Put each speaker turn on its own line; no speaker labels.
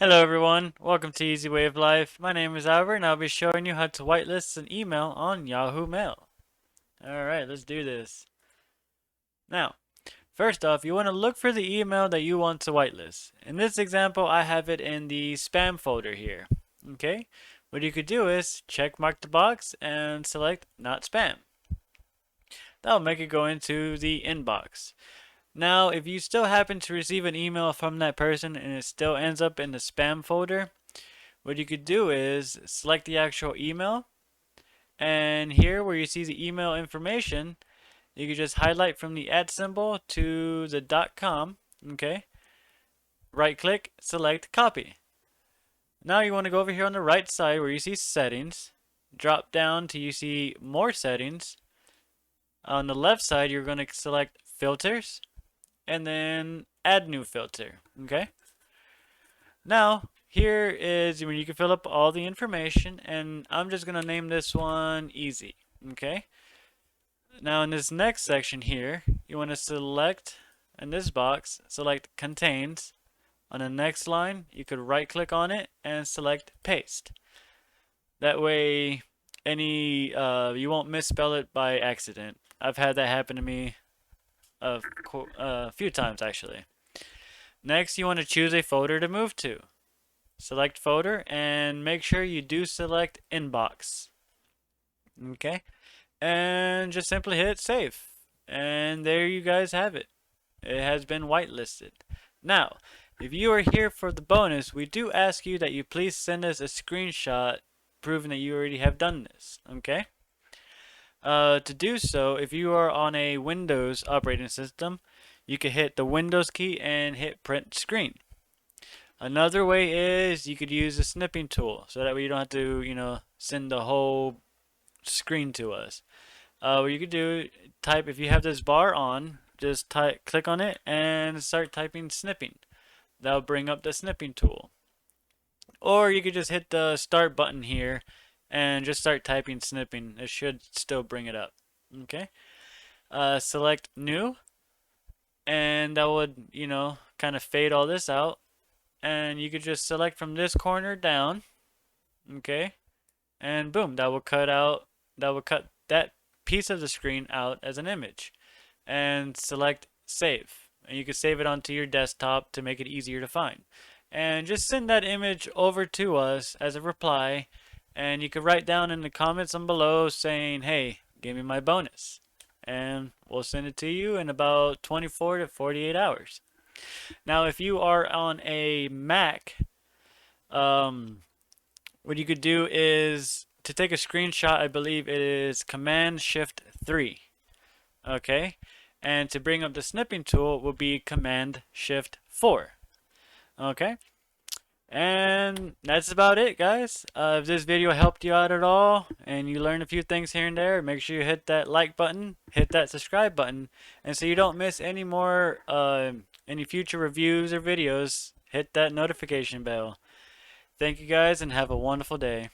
Hello everyone, welcome to Easy Way of Life. My name is Albert and I'll be showing you how to whitelist an email on Yahoo Mail. Alright, let's do this. Now, first off, you want to look for the email that you want to whitelist. In this example, I have it in the spam folder here. Okay, what you could do is check mark the box and select not spam. That'll make it go into the inbox. Now, if you still happen to receive an email from that person and it still ends up in the spam folder, what you could do is select the actual email, and here where you see the email information, you could just highlight from the @ symbol to the .com, okay? Right click, select copy. Now you want to go over here on the right side where you see settings, drop down till you see more settings. On the left side, you're going to select filters, and then add new filter, okay? Now, here is when you can fill up all the information, and I'm just going to name this one easy, okay? Now in this next section here, you want to select, in this box, select contains. On the next line, you could right click on it and select paste. That way, you won't misspell it by accident. I've had that happen to me a few times actually. Next, you want to choose a folder to move to. Select folder and make sure you do select inbox. Okay, and just simply hit save. And there you guys have it. It has been whitelisted. Now, if you are here for the bonus, we do ask you that you please send us a screenshot proving that you already have done this. Okay? To do so, if you are on a Windows operating system, you can hit the Windows key and hit print screen. Another way is you could use the snipping tool, so that way you don't have to, send the whole screen to us. What you could do, if you have this bar on, just click on it and start typing snipping. That'll bring up the snipping tool. Or you could just hit the start button here and just start typing snipping. It should still bring it up. Okay. Select new, and that would, kind of fade all this out. And you could just select from this corner down. Okay. And boom, that will cut that piece of the screen out as an image. And select save. And you can save it onto your desktop to make it easier to find. And just send that image over to us as a reply. And you could write down in the comments on below saying, hey, give me my bonus. And we'll send it to you in about 24 to 48 hours. Now, if you are on a Mac, what you could do is to take a screenshot, I believe it is Command-Shift-3. Okay? And to bring up the snipping tool will be Command-Shift-4. Okay? And that's about it, guys. If this video helped you out at all and you learned a few things here and there, make sure you hit that like button, hit that subscribe button, and so you don't miss any more any future reviews or videos, hit that notification bell. Thank you guys and have a wonderful day.